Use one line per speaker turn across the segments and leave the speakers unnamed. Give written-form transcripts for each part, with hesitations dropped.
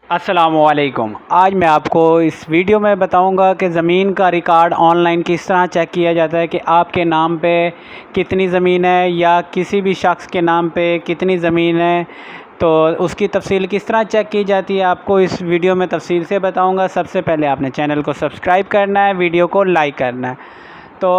अस्सलामुअलैकुम। आज मैं आपको इस वीडियो में बताऊंगा कि ज़मीन का रिकॉर्ड ऑनलाइन किस तरह चेक किया जाता है कि आपके नाम पे कितनी ज़मीन है या किसी भी शख्स के नाम पे कितनी ज़मीन है, तो उसकी तफसील किस तरह चेक की जाती है आपको इस वीडियो में तफसील से बताऊंगा। सबसे पहले आपने चैनल को सब्सक्राइब करना है, वीडियो को लाइक करना है। तो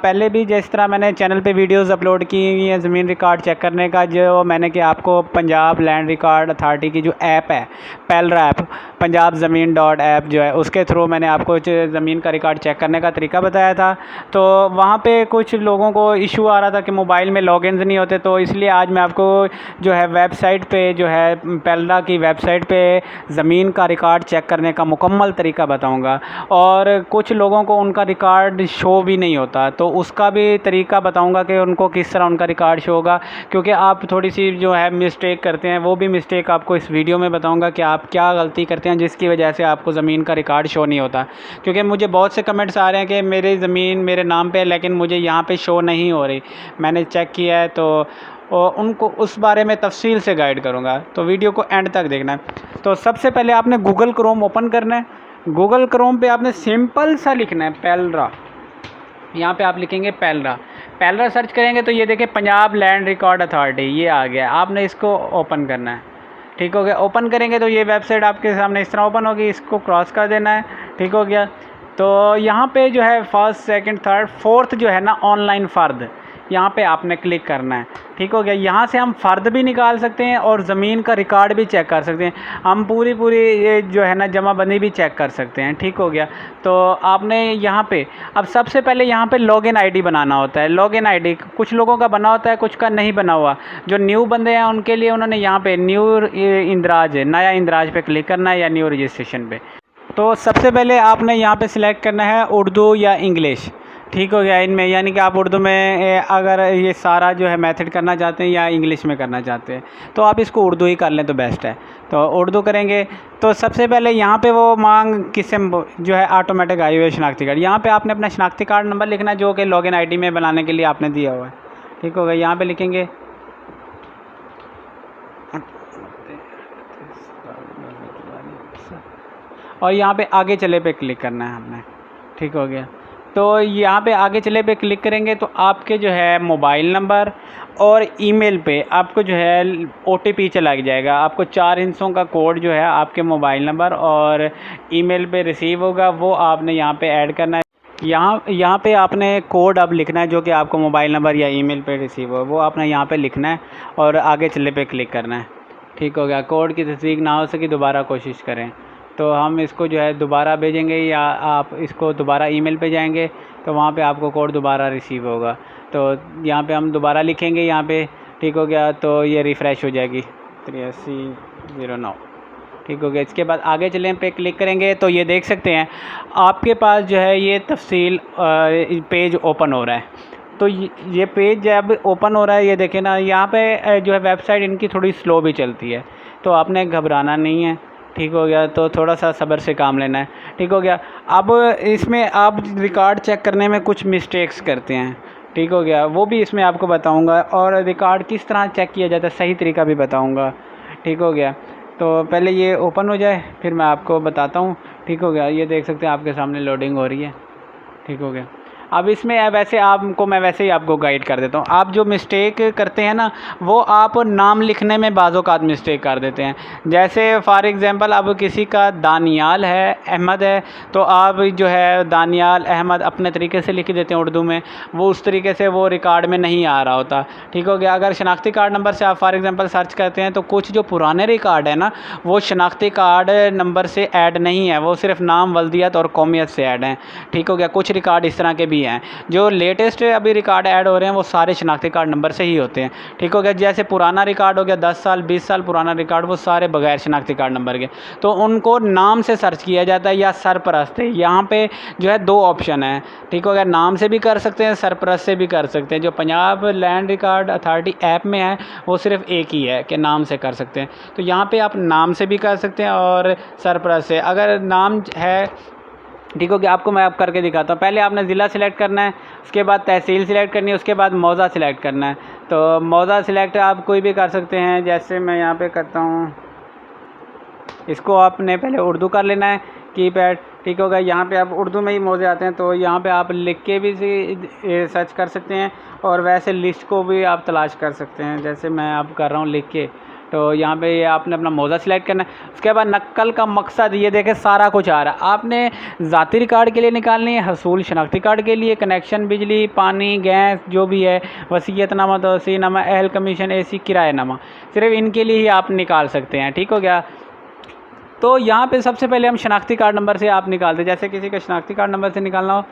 पहले भी जिस तरह मैंने चैनल पे वीडियोस अपलोड की हुई हैं ज़मीन रिकॉर्ड चेक करने का, जो मैंने कि आपको पंजाब लैंड रिकॉर्ड अथॉरिटी की जो ऐप है, पेलरा ऐप, पंजाब ज़मीन डॉट ऐप जो है, उसके थ्रू मैंने आपको ज़मीन का रिकॉर्ड चेक करने का तरीका बताया था। तो वहाँ पे कुछ लोगों को इशू आ रहा था कि मोबाइल में लॉगिन्स नहीं होते, तो इसलिए आज मैं आपको जो है वेबसाइट पे जो है पेलरा की वेबसाइट पे ज़मीन का रिकॉर्ड चेक करने का मुकम्मल तरीका बताऊँगा। और कुछ लोगों को उनका रिकॉर्ड शो भी नहीं होता, तो उसका भी तरीका बताऊंगा कि उनको किस तरह उनका रिकॉर्ड शो होगा, क्योंकि आप थोड़ी सी जो है मिस्टेक करते हैं, वो भी मिस्टेक आपको इस वीडियो में बताऊंगा कि आप क्या गलती करते हैं जिसकी वजह से आपको ज़मीन का रिकॉर्ड शो नहीं होता। क्योंकि मुझे बहुत से कमेंट्स आ रहे हैं कि मेरी ज़मीन मेरे नाम पे है लेकिन मुझे यहाँ पे शो नहीं हो रही। मैंने चेक किया है, तो और उनको उस बारे में तफसील से गाइड करूँगा, तो वीडियो को एंड तक देखना है। तो सबसे पहले आपने गूगल क्रोम ओपन करना है। गूगल क्रोम पे आपने सिंपल सा लिखना है पेलरा। यहाँ पे आप लिखेंगे पेलरा, पेलरा सर्च करेंगे तो ये देखिए पंजाब लैंड रिकॉर्ड अथॉरिटी, ये आ गया। आपने इसको ओपन करना है, ठीक हो गया। ओपन करेंगे तो ये वेबसाइट आपके सामने इस तरह ओपन होगी, इसको क्रॉस कर देना है, ठीक हो गया। तो यहाँ पे जो है फर्स्ट सेकंड थर्ड फोर्थ जो है ना ऑनलाइन फ़र्द, यहाँ पे आपने क्लिक करना है, ठीक हो गया। यहाँ से हम फ़र्द भी निकाल सकते हैं और ज़मीन का रिकॉर्ड भी चेक कर सकते हैं। हम पूरी ये जो है ना जमाबंदी भी चेक कर सकते हैं, ठीक हो गया। तो आपने यहाँ पे अब सबसे पहले यहाँ पे लॉगिन आईडी बनाना होता है। लॉगिन आईडी कुछ लोगों का बना होता है, कुछ का नहीं बना हुआ। जो न्यू बंदे हैं उनके लिए उन्होंने यहाँ पे न्यू इंदराज है, नया इंदराज पे क्लिक करना है या न्यू रजिस्ट्रेशन पे। तो सबसे पहले आपने यहाँ पे सिलेक्ट करना है उर्दू या इंग्लिश, ठीक हो गया। इनमें यानी कि आप उर्दू में अगर ये सारा जो है मेथड करना चाहते हैं या इंग्लिश में करना चाहते हैं, तो आप इसको उर्दू ही कर लें तो बेस्ट है। तो उर्दू करेंगे तो सबसे पहले यहाँ पे वो मांग किस्म जो है ऑटोमेटिक आई हुई है शनाख्ती कार्ड। यहाँ पे आपने अपना शनाख्ती कार्ड नंबर लिखना है जो कि लॉगिन आईडी में बनाने के लिए आपने दिया हुआ है, ठीक हो गया। यहाँ पे लिखेंगे और यहाँ पे आगे चले पे क्लिक करना है हमने, ठीक हो गया। तो यहाँ पे आगे चले पे क्लिक करेंगे तो आपके जो है मोबाइल नंबर और ईमेल पे आपको जो है ओटीपी चला जाएगा। आपको 4 हिस्सों का कोड जो है आपके मोबाइल नंबर और ईमेल पे रिसीव होगा, वो आपने यहाँ पे ऐड करना है। यहाँ पे आपने कोड अब लिखना है जो कि आपको मोबाइल नंबर या ईमेल पे रिसीव हो, वो आपने यहाँ पे लिखना है और आगे चले पे क्लिक करना है, ठीक हो गया। कोड की तस्दीक ना हो सके दोबारा कोशिश करें, तो हम इसको जो है दोबारा भेजेंगे या आप इसको दोबारा ईमेल पे जाएंगे तो वहाँ पे आपको कोड दोबारा रिसीव होगा। तो यहाँ पे हम दोबारा लिखेंगे यहाँ पे, ठीक हो गया। तो ये रिफ़्रेश हो जाएगी 8309, ठीक हो गया। इसके बाद आगे चलें पे क्लिक करेंगे तो ये देख सकते हैं आपके पास जो है ये तफसील पेज ओपन हो रहा है। तो ये पेज जब ओपन हो रहा है, ये देखें ना, यहाँ पे जो है वेबसाइट इनकी थोड़ी स्लो भी चलती है, तो आपने घबराना नहीं है, ठीक हो गया। तो थोड़ा सा सब्र से काम लेना है, ठीक हो गया। अब इसमें आप रिकॉर्ड चेक करने में कुछ मिस्टेक्स करते हैं, ठीक हो गया, वो भी इसमें आपको बताऊंगा और रिकॉर्ड किस तरह चेक किया जाता है सही तरीका भी बताऊंगा, ठीक हो गया। तो पहले ये ओपन हो जाए फिर मैं आपको बताता हूँ, ठीक हो गया। ये देख सकते हैं आपके सामने लोडिंग हो रही है, ठीक हो गया। अब इसमें वैसे आपको मैं वैसे ही आपको गाइड कर देता हूँ। आप जो मिस्टेक करते हैं ना, वो आप नाम लिखने में बाज़-औक़ात मिस्टेक कर देते हैं। जैसे फ़ॉर एग्ज़ाम्पल अब किसी का दानियाल है, अहमद है, तो आप जो है दानियाल अहमद अपने तरीके से लिख देते हैं उर्दू में, वो उस तरीके से वो रिकॉर्ड में नहीं आ रहा होता, ठीक हो गया। अगर शनाख्ती कार्ड नंबर से आप फ़ॉर एग्ज़ाम्पल सर्च करते हैं तो कुछ जो पुराने रिकॉर्ड है ना, वो शनाख्ती कार्ड नंबर से ऐड नहीं है, वो सिर्फ नाम, वल्दियत और कौमियत से ऐड हैं, ठीक हो गया। कुछ रिकॉर्ड इस तरह के भी हैं। जो लेटेस्ट अभी रिकॉर्ड ऐड हो रहे हैं वो सारे शनाख्ती कार्ड नंबर से ही होते हैं, ठीक हो गया। जैसे पुराना रिकॉर्ड हो गया 10 साल 20 साल पुराना रिकॉर्ड, वो सारे बगैर शनाख्ती कार्ड नंबर के, तो उनको नाम से सर्च किया जाता है या सरपरस्त है। यहाँ पे जो है 2 ऑप्शन है, ठीक हो गया। नाम से भी कर सकते हैं, सरपरस्त से भी कर सकते हैं। जो Punjab land record authority app में है वो सिर्फ एक ही है कि नाम से कर सकते हैं। तो यहाँ पे आप नाम से भी कर सकते हैं और सरपरस्त से। अगर नाम है, ठीक हो गया, आपको मैं अब करके दिखाता हूँ। पहले आपने ज़िला सिलेक्ट करना है, उसके बाद तहसील सिलेक्ट करनी है, उसके बाद मौज़ा सिलेक्ट करना है। तो मौज़ा सिलेक्ट आप कोई भी कर सकते हैं, जैसे मैं यहाँ पे करता हूँ इसको आपने पहले उर्दू कर लेना है कीपैड, ठीक होगा। यहाँ पे आप उर्दू में ही मौजे आते हैं तो यहाँ पे आप लिख के भी सर्च कर सकते हैं और वैसे लिस्ट को भी आप तलाश कर सकते हैं, जैसे मैं अब कर रहा हूँ लिख के। तो यहाँ पे ये आपने अपना मौजा सिलेक्ट करना है। उसके बाद नक्ल का मकसद, ये देखें सारा कुछ आ रहा है। आपने ज़ाती रिकॉर्ड के लिए निकालनी है, हसूल शनाख्ती कार्ड के लिए, कनेक्शन, बिजली, पानी, गैस जो भी है, वसीयतनामा, तोसीनामा, अहल कमीशन, एसी, किराएनामा, सिर्फ इनके लिए ही आप निकाल सकते हैं, ठीक हो गया। तो यहाँ पे सबसे पहले हम शनाख्ती कार्ड नंबर से आप निकालते हैं। जैसे किसी का शनाख्ती कार्ड नंबर से निकालना हो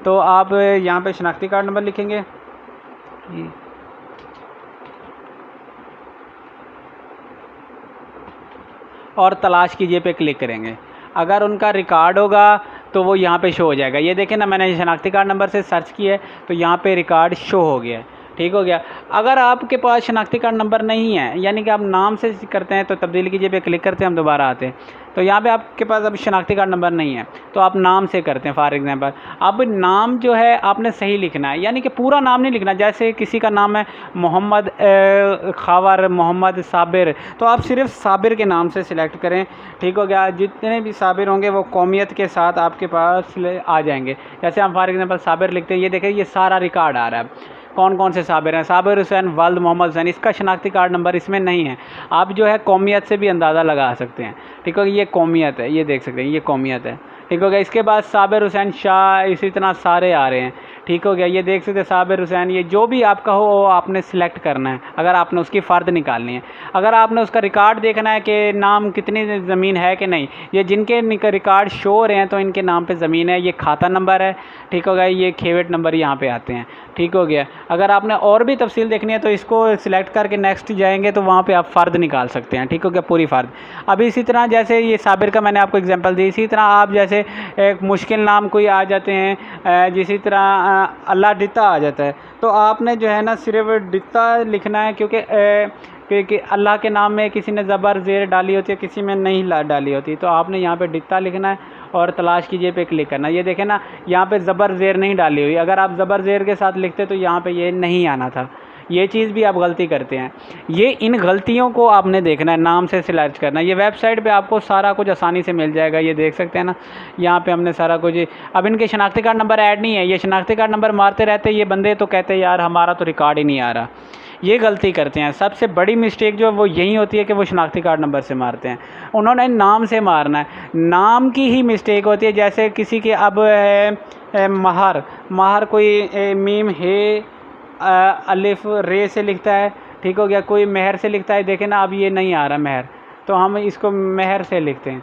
तो आप यहाँ पे शनाख्ती कार्ड नंबर लिखेंगे और तलाश कीजिए पे क्लिक करेंगे। अगर उनका रिकॉर्ड होगा तो वो यहाँ पे शो हो जाएगा। ये देखें ना, मैंने शनाख्ती कार्ड नंबर से सर्च किया है तो यहाँ पे रिकॉर्ड शो हो गया है, ठीक हो गया। अगर आपके पास शनाख्ती कार्ड नंबर नहीं है, यानी कि आप नाम से करते हैं, तो तब्दील कीजिए पे क्लिक करते हैं, हम दोबारा आते हैं। तो यहाँ पे आपके पास अब शनाख्ती कार्ड नंबर नहीं है तो आप नाम से करते हैं। फॉर एग्जांपल अब नाम जो है आपने सही लिखना है, यानी कि पूरा नाम नहीं लिखना। जैसे किसी का नाम है मोहम्मद खावर, मोहम्मद साबिर, तो आप सिर्फ साबिर के नाम से सिलेक्ट करें, ठीक हो गया। जितने भी साबिर होंगे वो कौमियत के साथ आपके पास आ जाएंगे। जैसे हम फॉर एग्जांपल साबिर लिखते हैं, ये देखें ये सारा रिकॉर्ड आ रहा है कौन कौन से साबिर हैं। साबिर हुसैन वल्द मोहम्मद हुसैन, इसका शनाख्ती कार्ड नंबर इसमें नहीं है। आप जो है कौमियत से भी अंदाज़ा लगा सकते हैं, ठीक है। ये कौमियत है, ये देख सकते हैं, ये कौमियत है, ठीक हो गया। इसके बाद साबिर हुसैन शाह, इसी तरह सारे आ रहे हैं, ठीक हो गया। ये देख सकते हैं साबिर हुसैन, ये जो भी आपका हो वो आपने सिलेक्ट करना है अगर आपने उसकी फ़र्द निकालनी है। अगर आपने उसका रिकॉर्ड देखना है कि नाम कितनी ज़मीन है कि नहीं, ये जिनके रिकॉर्ड शो हो रहे हैं तो इनके नाम पे ज़मीन है, ये खाता नंबर है, ठीक हो गया। ये खेवेट नंबर यहाँ पे आते हैं, ठीक हो गया। अगर आपने और भी तफसील देखनी है तो इसको सिलेक्ट करके नेक्स्ट जाएंगे तो वहाँ पे आप फ़र्द निकाल सकते हैं, ठीक हो गया, पूरी फ़र्द। अभी इसी तरह जैसे ये साबिर का मैंने आपको एग्जांपल दी, इसी तरह आप जैसे एक मुश्किल नाम कोई आ जाते हैं, जिसी तरह अल्लाह डिता आ जाता है, तो आपने जो है ना सिर्फ डिता लिखना है, क्योंकि अल्लाह के नाम में किसी ने ज़बर ज़ेर डाली होती है, किसी में नहीं डाली होती, तो आपने यहाँ पे डिता लिखना है और तलाश कीजिए पे क्लिक करना। ये देखें ना, यहाँ पे ज़बर ज़ेर नहीं डाली हुई, अगर आप ज़बर ज़ेर के साथ लिखते तो यहाँ पे ये नहीं आना था। ये चीज़ भी आप गलती करते हैं। ये इन गलतियों को आपने देखना है, नाम से सिलेक्ट करना है। ये वेबसाइट पे आपको सारा कुछ आसानी से मिल जाएगा, ये देख सकते हैं ना, यहाँ पे हमने सारा कुछ। अब इनके शनाख्ती कार्ड नंबर ऐड नहीं है, ये शनाख्ती कार्ड नंबर मारते रहते हैं ये बंदे, तो कहते हैं यार हमारा तो रिकॉर्ड ही नहीं आ रहा। ये गलती करते हैं। सबसे बड़ी मिस्टेक जो है वो यही होती है कि वो शनाख्ती कार्ड नंबर से मारते हैं। उन्होंने नाम से मारना है, नाम की ही मिस्टेक होती है। जैसे किसी के अब महर कोई मीम हे अलिफ रे से लिखता है, ठीक हो गया। कोई महर से लिखता है, देखें ना अब ये नहीं आ रहा महर, तो हम इसको महर से लिखते हैं,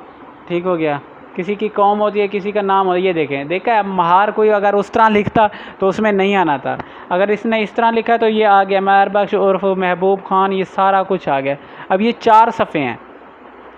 ठीक हो गया। किसी की कौम होती है, किसी का नाम होता है, ये देखें, देखा है महार कोई अगर उस तरह लिखता तो उसमें नहीं आना था। अगर इसने इस तरह लिखा तो ये आ गया, महर बख्श उर्फ महबूब खान, ये सारा कुछ आ गया। अब ये 4 सफ़े हैं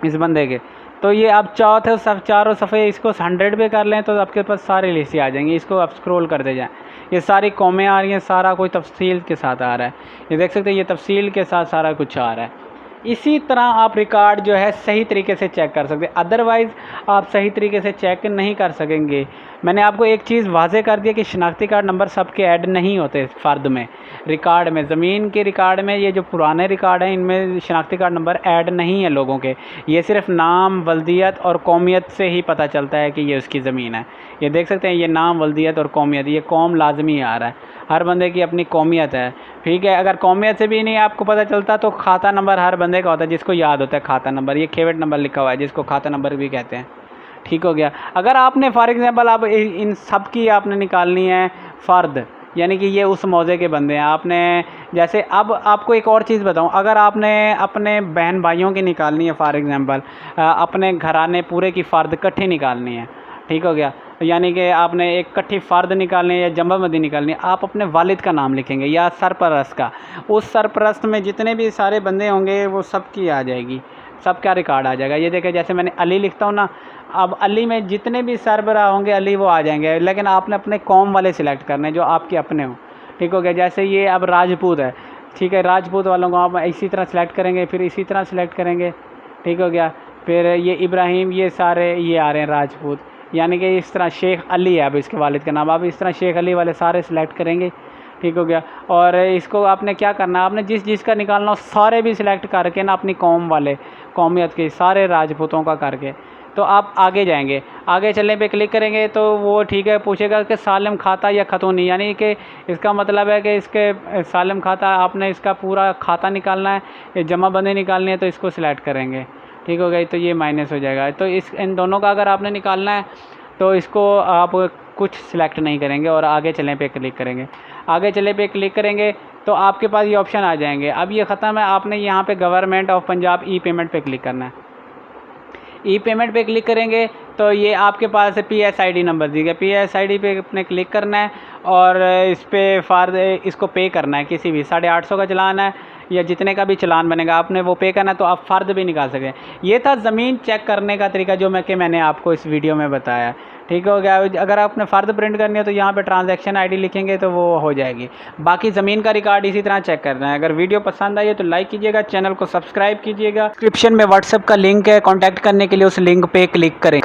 इस बंदे के, तो ये अब चौथे चारों सफ़े इसको 100 पे कर लें तो आपके पास सारे लिस्ट आ जाएंगे। इसको आप स्क्रॉल करते जाएँ, ये सारी कौमें आ रही हैं, सारा कुछ तफसील के साथ आ रहा है। ये देख सकते हैं, ये तफसील के साथ सारा कुछ आ रहा है। इसी तरह आप रिकॉर्ड जो है सही तरीके से चेक कर सकते हैं, अदरवाइज़ आप सही तरीके से चेक नहीं कर सकेंगे। मैंने आपको एक चीज़ वाज़े कर दिया कि शनाख्ती कार्ड नंबर सबके ऐड नहीं होते फ़र्द में, रिकॉर्ड में, ज़मीन के रिकॉर्ड में। ये जो पुराने रिकॉर्ड हैं इनमें शनाख्ती कार्ड नंबर ऐड नहीं है लोगों के। ये सिर्फ नाम, वल्दियत और कौमियत से ही पता चलता है कि ये उसकी ज़मीन है। ये देख सकते हैं, ये नाम, वल्दियत और कौमियत, ये कौम लाजमी आ रहा है। हर बंदे की अपनी कौमियत है, ठीक है। अगर कौमियत से भी नहीं आपको पता चलता तो खाता नंबर हर बंदे का होता है, जिसको याद होता है खाता नंबर। ये खेवेट नंबर लिखा हुआ है जिसको खाता नंबर भी कहते हैं, ठीक हो गया। अगर आपने फॉर एग्ज़ाम्पल आप इन सब की आपने निकालनी है फ़र्द, यानी कि ये उस मौजे के बंदे हैं, आपने जैसे अब आपको एक और चीज़ बताऊं, अगर आपने अपने बहन भाइयों की निकालनी है, फॉर एग्ज़ाम्पल अपने घराने पूरे की फ़र्द इकट्ठी निकालनी है, ठीक हो गया। यानी कि आपने एक इकट्ठी फ़र्द निकालनी है या जमाबंदी निकालनी है, आप अपने वालिद का नाम लिखेंगे या सरपरस्त का। उस सरपरस्त में जितने भी सारे बंदे होंगे वो सब की आ जाएगी, सबका रिकॉर्ड आ जाएगा। ये देखें, जैसे मैंने अली लिखता हूँ ना, अब अली में जितने भी सरबराह होंगे अली वो आ जाएंगे, लेकिन आपने अपने कौम वाले सिलेक्ट करने हैं जो आपके अपने हों, ठीक हो गया। जैसे ये अब राजपूत है, ठीक है, राजपूत वालों को आप इसी तरह सेलेक्ट करेंगे, फिर इसी तरह सेलेक्ट करेंगे, ठीक हो गया। फिर ये इब्राहिम, ये सारे ये आ रहे हैं राजपूत, यानी कि इस तरह शेख अली है अब इसके वालिद का नाम, आप इस तरह शेख अली वाले सारे सिलेक्ट करेंगे, ठीक हो गया। और इसको आपने क्या करना है, आपने जिस जिसका निकालना हो सारे भी सिलेक्ट करके ना अपनी कौम वाले, कौमियत के सारे राजपूतों का करके, तो आप आगे जाएंगे। आगे चलने पे क्लिक करेंगे तो वो ठीक है पूछेगा कि सालिम खाता या खतूनी, यानी कि इसका मतलब है कि इसके सालिम खाता, आपने इसका पूरा खाता निकालना है, ये जमाबंदी निकालनी है, तो इसको सिलेक्ट करेंगे। ठीक हो गई, तो ये माइनस हो जाएगा। तो इन दोनों का अगर आपने निकालना है तो इसको आप कुछ सिलेक्ट नहीं करेंगे और आगे चलने पे क्लिक करेंगे। आगे चलने पे क्लिक करेंगे तो आपके पास ये ऑप्शन आ जाएंगे। अब ये ख़त्म है, आपने यहाँ पे government of Punjab E payment पे क्लिक करना है। ई पेमेंट पे क्लिक करेंगे तो ये आपके पास PSID नंबर दी गया, PSID पे अपने क्लिक करना है और इस पर फ़ार्द इसको पे करना है। किसी भी 850 का चलान है या जितने का भी चलान बनेगा आपने वो पे करना है, तो आप फ़र्द भी निकाल सकें। ये था ज़मीन चेक करने का तरीका जो मैंने आपको इस वीडियो में बताया। ठीक हो गया। अगर आपने फ़र्द प्रिंट करनी है तो यहाँ पे ट्रांजैक्शन ID लिखेंगे तो वो हो जाएगी। बाकी ज़मीन का रिकॉर्ड इसी तरह चेक करना है। अगर वीडियो पसंद आई है तो लाइक कीजिएगा, चैनल को सब्सक्राइब कीजिएगा। डिस्क्रिप्शन में व्हाट्सएप का लिंक है, कॉन्टैक्ट करने के लिए उस लिंक पे क्लिक करें।